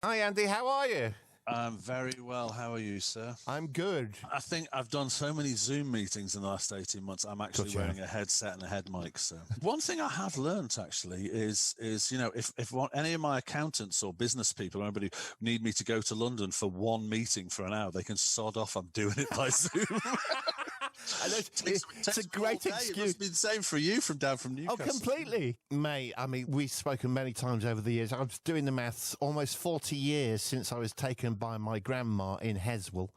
Hi, Andy. How are you? I'm very well. How are you, sir? I'm good. I think I've done so many Zoom meetings in the last 18 months, I'm actually wearing a headset and a head mic. So one thing I have learned actually is if any of my accountants or business people or anybody need me to go to London for one meeting for an hour, they can sod off. I'm doing it by Zoom. It's a great excuse. It must be the same for you down from Newcastle. Oh, completely. Mate, I mean, we've spoken many times over the years. I was doing the maths, almost 40 years since I was taken by my grandma in Heswell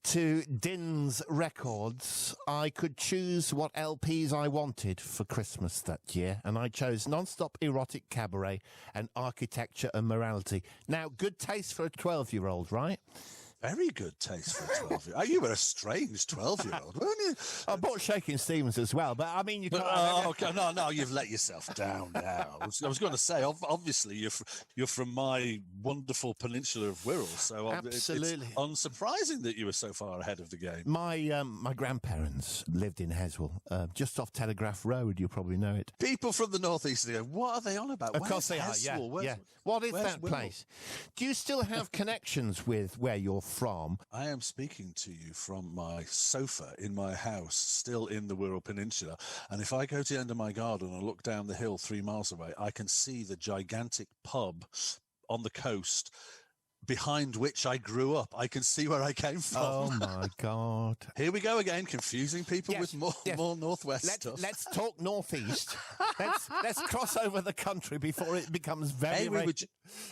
to Din's Records. I could choose what LPs I wanted for Christmas that year, and I chose Non-Stop Erotic Cabaret and Architecture and Morality. Now, good taste for a 12-year-old, right? Very good taste for a 12-year-old. You were a strange 12-year-old, weren't you? I bought Shaking Stevens as well, but I mean, you can't... okay, no, you've let yourself down now. I was going to say, obviously, you're from my wonderful peninsula of Wirral, so absolutely. It's unsurprising that you were so far ahead of the game. My grandparents lived in Heswell, just off Telegraph Road. You probably know it. People from the northeast, they go, what are they on about? Of course they are, yeah. What is that place? Do you still have connections with where you're from? I am speaking to you from my sofa in my house, still in the Wirral Peninsula. And if I go to the end of my garden and look down the hill 3 miles away, I can see the gigantic pub on the coast behind which I grew up. I can see where I came from. Oh my God. Here we go again, confusing people with more northwest stuff. Let's talk northeast. let's cross over the country before it becomes very...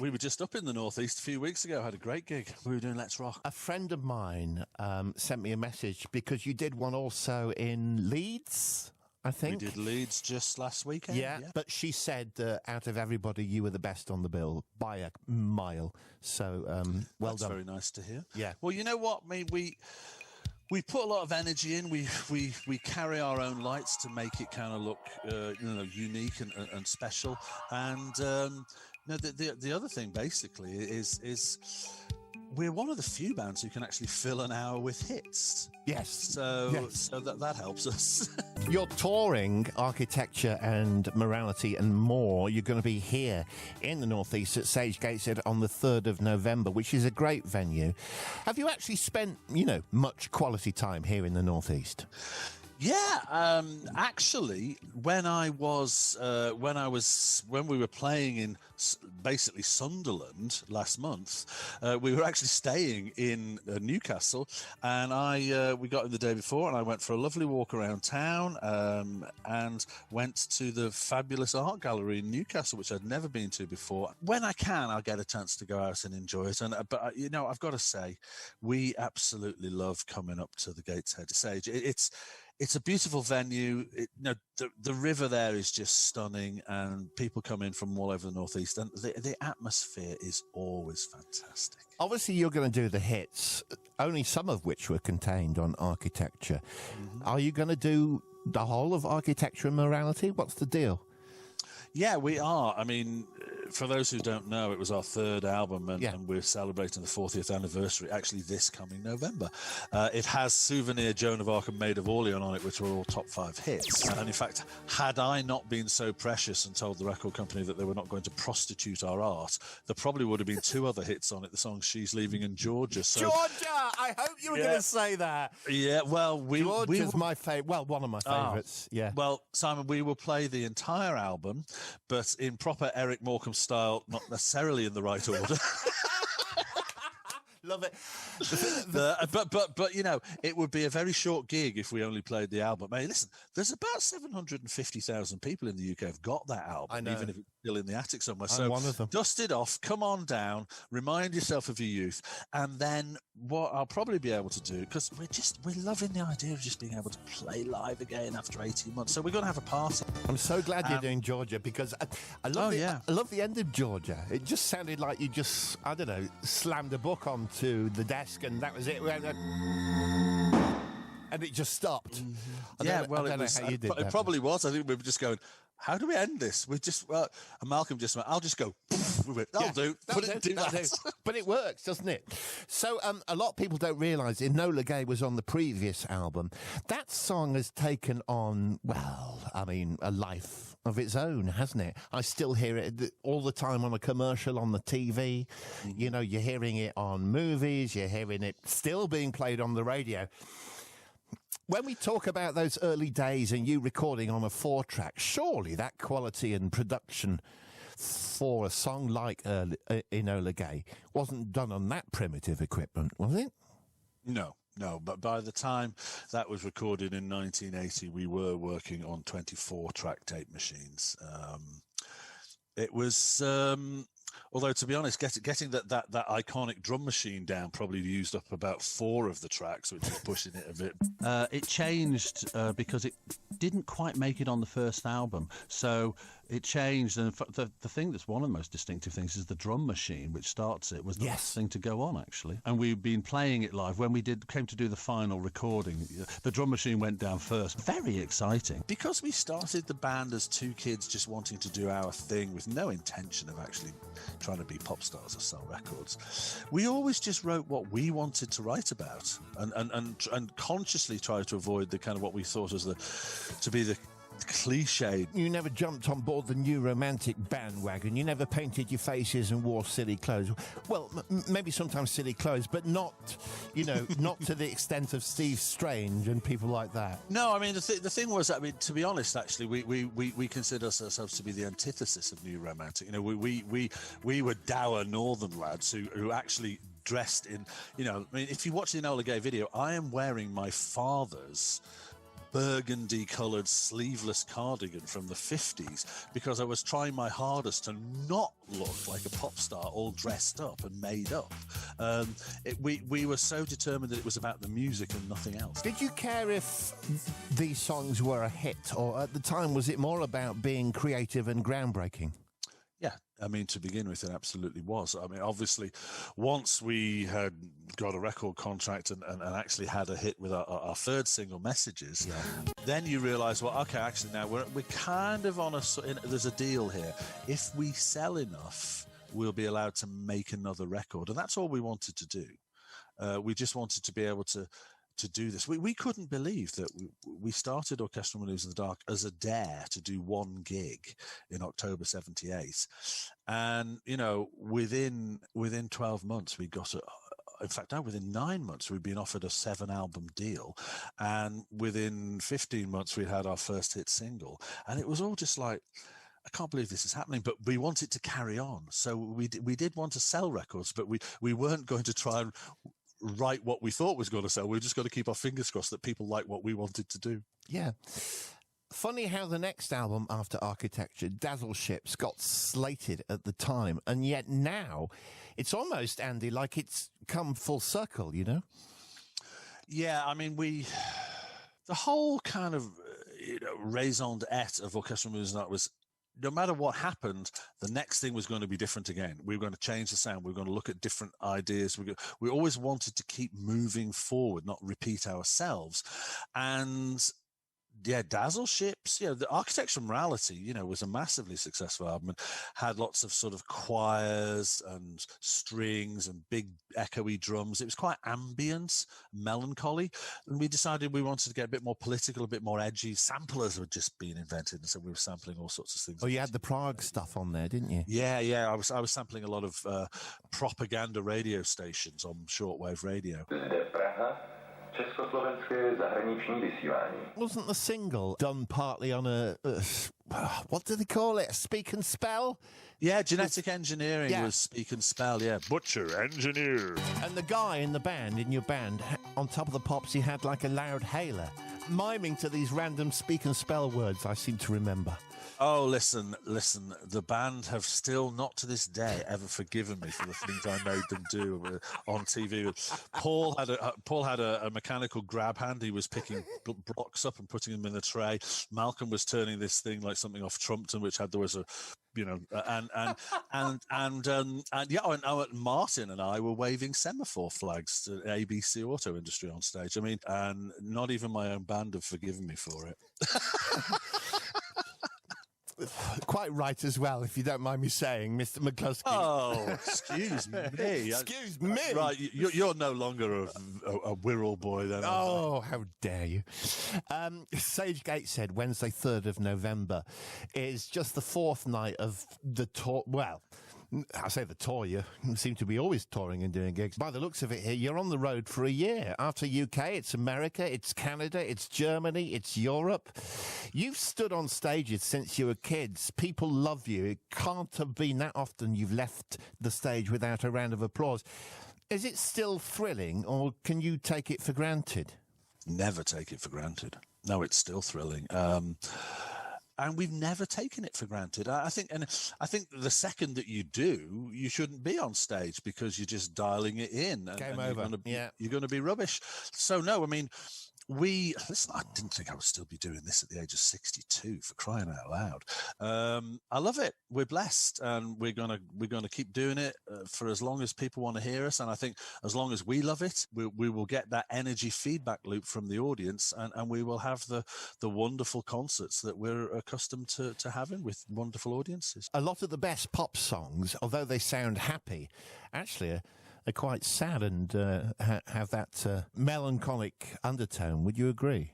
We were just up in the northeast a few weeks ago, had a great gig. We were doing Let's Rock. A friend of mine sent me a message because you did one also in Leeds, I think. We did Leeds just last weekend. Yeah, but she said out of everybody, you were the best on the bill by a mile. So, well That's done. very nice to hear. Yeah. Well, you know what? I mean, we put a lot of energy in. We carry our own lights to make it kind of look, unique and special. And the other thing basically is we're one of the few bands who can actually fill an hour with hits. Yes. So that helps us. You're touring Architecture and Morality and more. You're going to be here in the Northeast at Sage Gateshead on the 3rd of November, which is a great venue. Have you actually spent, much quality time here in the Northeast? Yeah, actually, when we were playing in basically Sunderland last month, we were actually staying in Newcastle, and we got in the day before, and I went for a lovely walk around town, and went to the fabulous art gallery in Newcastle, which I'd never been to before. When I can, I'll get a chance to go out and enjoy it. But I've got to say, we absolutely love coming up to the Gateshead Sage. It's a beautiful venue. The river there is just stunning, and people come in from all over the northeast, and the atmosphere is always fantastic. Obviously, you're going to do the hits, only some of which were contained on Architecture. Mm-hmm. Are you going to do the whole of Architecture and Morality? What's the deal? Yeah, we are. I mean, for those who don't know, it was our third album, and we're celebrating the 40th anniversary, actually this coming November. It has Souvenir, Joan of Arc and Maid of Orleans on it, which were all top 5 hits. And in fact, had I not been so precious and told the record company that they were not going to prostitute our art, there probably would have been 2 other hits on it, the song She's Leaving in Georgia. So, Georgia! I hope you were going to say that. Yeah, well, Georgia's my favourite. Well, one of my favourites, yeah. Well, Simon, we will play the entire album, but in proper Eric Morecambe style, not necessarily in the right order. Love it. But it would be a very short gig if we only played the album. Hey, listen, there's about 750,000 people in the UK who've got that album, I know. even if it's still in the attic somewhere. I'm so one of them. Dust it off, come on down, remind yourself of your youth, and then what I'll probably be able to do, because we're loving the idea of just being able to play live again after 18 months. So we're going to have a party. I'm so glad you're doing Georgia, because I love the end of Georgia. It just sounded like you just, I don't know, slammed a book onto the desk and that was it. and it just stopped. I Yeah, don't well, know how you did it that. probably was. I think we were just going, how do we end this? We just, and Malcolm just went, I'll just go, we went, that'll do. Do that. But it works, doesn't it? So a lot of people don't realise Enola Gay was on the previous album. That song has taken on, well, I mean, a life of its own, hasn't it? I still hear it all the time on a commercial on the TV. You know, you're hearing it on movies, you're hearing it still being played on the radio. When we talk about those early days and you recording on a 4-track, surely that quality and production for a song like Enola Gay wasn't done on that primitive equipment, was it? No, but by the time that was recorded in 1980, we were working on 24-track tape machines. It was... although, to be honest, getting that iconic drum machine down probably used up about 4 of the tracks, which is pushing it a bit. It changed because it didn't quite make it on the first album. So it changed. And the thing that's one of the most distinctive things is the drum machine, which starts it, was the last thing to go on, actually. And we've been playing it live. When we came to do the final recording, the drum machine went down first. Very exciting. Because we started the band as 2 kids just wanting to do our thing with no intention of actually trying to be pop stars or sell records, we always just wrote what we wanted to write about, and consciously tried to avoid the kind of what we thought was to be the cliche. You never jumped on board the new romantic bandwagon. You never painted your faces and wore silly clothes. Well, maybe sometimes silly clothes, but not, not to the extent of Steve Strange and people like that. No, I mean, the thing was, I mean, to be honest, actually, we consider ourselves to be the antithesis of new romantic. We were dour northern lads who actually dressed in, I mean, if you watch the Enola Gay video, I am wearing my father's burgundy-coloured sleeveless cardigan from the 50s because I was trying my hardest to not look like a pop star all dressed up and made up. We were so determined that it was about the music and nothing else. Did you care if these songs were a hit, or at the time was it more about being creative and groundbreaking? Yeah, I mean, to begin with, it absolutely was. I mean, obviously, once we had got a record contract and actually had a hit with our 3rd single, Messages, then you realise, well, okay, actually now we're kind of on there's a deal here. If we sell enough, we'll be allowed to make another record. And that's all we wanted to do. We just wanted to be able to do this. We couldn't believe that we started Orchestral Manoeuvres in the Dark as a dare to do 1 gig in October 78. And, within 12 months, we got in fact, now within 9 months, we'd been offered a 7-album deal. And within 15 months, we had our first hit single. And it was all just like, I can't believe this is happening, but we wanted to carry on. So we did want to sell records, but we weren't going to try and write what we thought was going to sell. We've just got to keep our fingers crossed that people like what we wanted to do. Yeah. Funny how the next album after Architecture, Dazzle Ships, got slated at the time, and yet now it's almost, Andy, like it's come full circle, Yeah, I mean, the whole kind of raison d'etre of Orchestral Manoeuvres in the Dark was, no matter what happened, the next thing was going to be different again. We were going to change the sound. We were going to look at different ideas. We always wanted to keep moving forward, not repeat ourselves. And yeah, Dazzle Ships, the Architecture Morality, was a massively successful album and had lots of sort of choirs and strings and big echoey drums. It was quite ambient, melancholy. And we decided we wanted to get a bit more political, a bit more edgy. Samplers were just being invented, and so we were sampling all sorts of things. Oh, you had the Prague stuff on there, didn't you? Yeah. I was sampling a lot of propaganda radio stations on shortwave radio. Československé zahraniční vysílání. Wasn't the single done partly on a what do they call it? A speak and spell? Yeah, Genetic Engineering was speak and spell, yeah. Butcher Engineer. And the guy in the band, in your band, on top of the pops, he had like a loud hailer, miming to these random speak and spell words, I seem to remember. Oh, listen, the band have still, not to this day, ever forgiven me for the things I made them do on TV. Paul had a mechanical grab hand. He was picking blocks up and putting them in the tray. Malcolm was turning this thing like something off Trumpton, which there was a you know, and Martin and I were waving semaphore flags to ABC Auto Industry on stage. I mean, and not even my own band have forgiven me for it. Quite right as well, if you don't mind me saying, Mr. McCluskey. Oh, excuse me. Excuse me. Right, you're no longer a Wirral boy then. Oh, how dare you. Sage Gates said Wednesday, 3rd of November is just the fourth night of the tour. Well, I say the tour, you seem to be always touring and doing gigs. By the looks of it here, you're on the road for a year. After UK, it's America, it's Canada, it's Germany, it's Europe. You've stood on stages since you were kids. People love you. It can't have been that often you've left the stage without a round of applause. Is it still thrilling, or can you take it for granted? Never take it for granted. No, it's still thrilling. And we've never taken it for granted. I think the second that you do, you shouldn't be on stage because you're just dialing it in. Game over. You're going to be rubbish. So no, I mean, listen, I didn't think I would still be doing this at the age of 62, for crying out loud. I love it. We're blessed, and we're gonna keep doing it for as long as people want to hear us. And I think as long as we love it, we will get that energy feedback loop from the audience, and we will have the wonderful concerts that we're accustomed to having with wonderful audiences. A lot of the best pop songs, although they sound happy, actually are quite sad and have that melancholic undertone. Would you agree?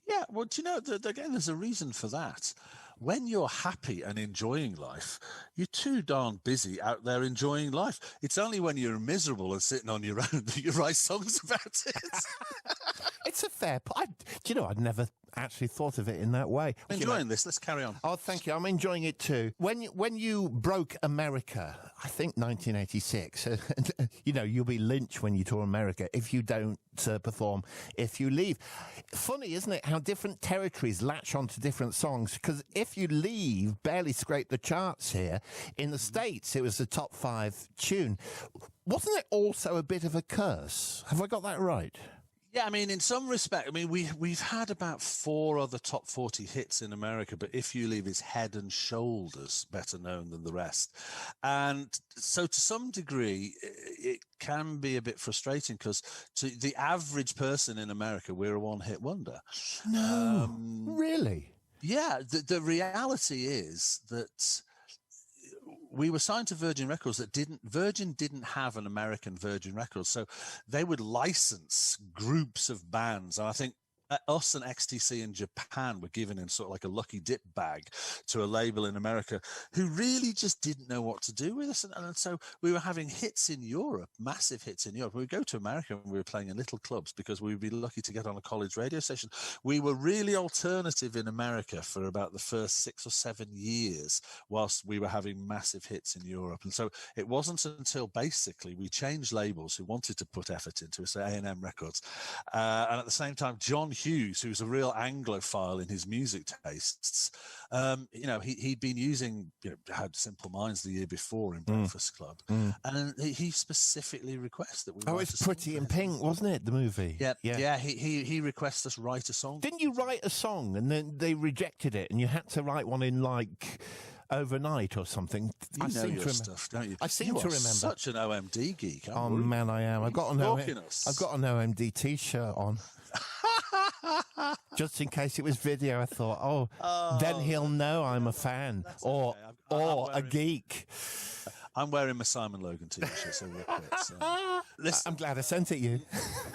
Yeah, well, do you know, again, there's a reason for that. When you're happy and enjoying life, you're too darn busy out there enjoying life. It's only when you're miserable and sitting on your own that you write songs about it. It's a fair point. Do you know, I'd never actually thought of it in that way. Enjoying this. Let's carry on. Oh, thank you. I'm enjoying it too. When you broke America, I think 1986, you know, you'll be lynched when you tour America if you don't perform, if you leave. Funny, isn't it, how different territories latch onto different songs? Because if you leave, barely scrape the charts here. In the States, it was the top 5 tune. Wasn't it also a bit of a curse? Have I got that right? Yeah, I mean, in some respect, I mean, we've had about 4 other top 40 hits in America, but If You Leave is head and shoulders better known than the rest. And so to some degree, it can be a bit frustrating because to the average person in America, we're a one-hit wonder. No, really? Yeah, the reality is that we were signed to Virgin Records Virgin didn't have an American Virgin Records. So they would license groups of bands. And I think us and XTC in Japan were given in sort of like a lucky dip bag to a label in America who really just didn't know what to do with us. And so we were having hits in Europe, massive hits in Europe. We would go to America and we were playing in little clubs because we would be lucky to get on a college radio station. We were really alternative in America for about the first 6 or 7 years whilst we were having massive hits in Europe. And so it wasn't until basically we changed labels who wanted to put effort into us, A&M Records. And at the same time, John Hughes, who's a real Anglophile in his music tastes, you know, he'd been using, you know, Had Simple Minds the year before in Breakfast Club, and he specifically requests that we. Oh, it's Pretty in Pink, wasn't it? The movie. Yeah. He requests us write a song. Didn't you write a song and then they rejected it, and you had to write one in like overnight or something? You know your stuff, don't you? I seem to remember. Such an OMD geek. Oh man, I am. I've got an OMD T-shirt on. Just in case it was video, I thought, then he'll know I'm a fan or a geek. I'm wearing my Simon Logan T-shirt, so we're quits. I'm glad I sent it you.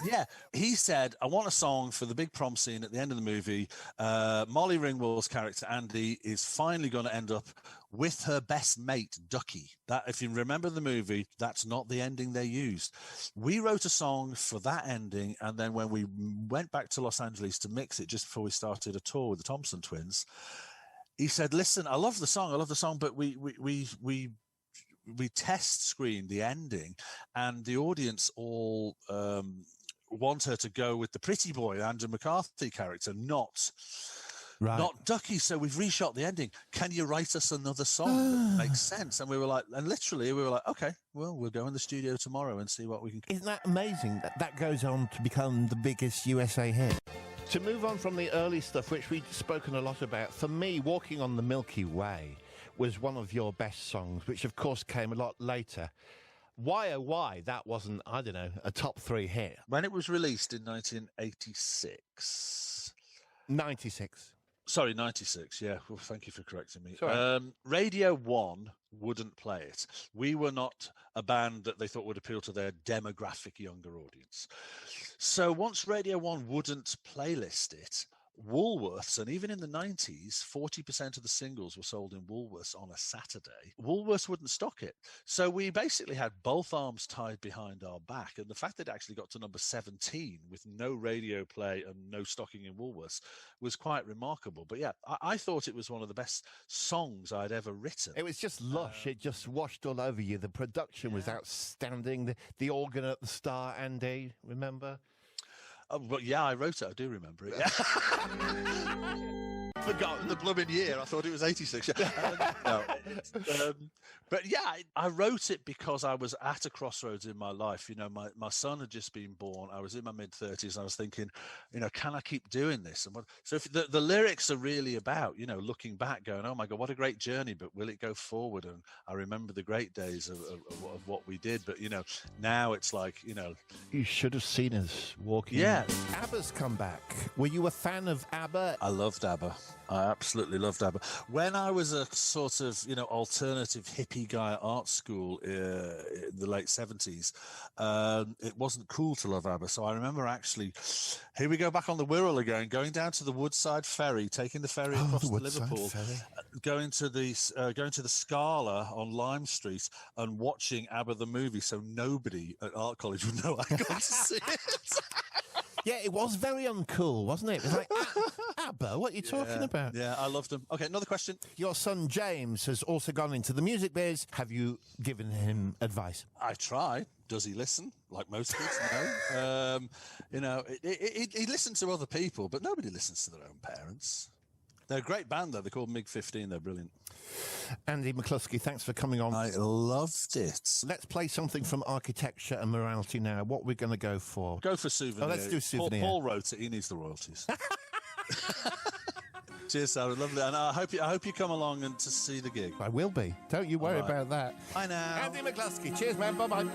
Yeah, he said, I want a song for the big prom scene at the end of the movie. Molly Ringwald's character, Andy, is finally going to end up with her best mate, Ducky. That, if you remember the movie, that's not the ending they used. We wrote a song for that ending, and then when we went back to Los Angeles to mix it just before we started a tour with the Thompson Twins, he said, listen, I love the song, but we test screened the ending, and the audience all want her to go with the pretty boy, Andrew McCarthy character, not Ducky. So we've reshot the ending. Can you write us another song that makes sense? And we were like, okay, well, we'll go in the studio tomorrow and see what we can. Isn't that amazing? That goes on to become the biggest USA hit. To move on from the early stuff, which we've spoken a lot about, for me, Walking on the Milky Way was one of your best songs, which of course came a lot later. Why, oh why, that wasn't, I don't know, a top 3 hit? When it was released in 1986. 96. Sorry, 96, yeah. Well, thank you for correcting me. Sorry. Radio 1 wouldn't play it. We were not a band that they thought would appeal to their demographic younger audience. So once Radio 1 wouldn't playlist it, Woolworths, and even in the 90s, 40% of the singles were sold in Woolworths on a Saturday. Woolworths wouldn't stock it. So we basically had both arms tied behind our back. And the fact that it actually got to number 17 with no radio play and no stocking in Woolworths was quite remarkable. But yeah, I thought it was one of the best songs I'd ever written. It was just lush. It just washed all over you. The production was outstanding. The organ at the start, Andy, remember? Well, yeah, I wrote it. I do remember it. Yeah. Forgotten the blooming year. I thought it was 86. But yeah, I wrote it because I was at a crossroads in my life. You know, my son had just been born. I was in my mid-30s. And I was thinking, you know, can I keep doing this? And so if the lyrics are really about, you know, looking back, going, oh my God, what a great journey, but will it go forward? And I remember the great days of what we did. But, you know, now it's like, you know. You should have seen us walking. Yeah. ABBA's come back. Were you a fan of ABBA? I loved ABBA. I absolutely loved ABBA. When I was a sort of, you know, alternative hippie guy at art school in the late 70s, it wasn't cool to love ABBA. So I remember actually, here we go back on the Wirral again, going down to the Woodside Ferry, taking the ferry across to Liverpool, going to the Scala on Lime Street and watching ABBA the movie. So nobody at art college would know I got to see it. Yeah, it was very uncool, wasn't it? It was like, ABBA, what are you talking about? Yeah, I loved them. Okay, another question. Your son James has also gone into the music biz. Have you given him advice? I try. Does he listen? Like most kids, no. You know, he listens to other people, but nobody listens to their own parents. They're a great band, though. They're called MiG-15. They're brilliant. Andy McCluskey, thanks for coming on. I loved it. Let's play something from Architecture and Morality now. What are we going to go for? Go for Souvenir. Oh, let's do Souvenir. Paul wrote it. He needs the royalties. Cheers, Sarah. Lovely. And I hope you come along and to see the gig. I will be. Don't you worry about that. Bye now. Andy McCluskey. Cheers, man. Bye-bye.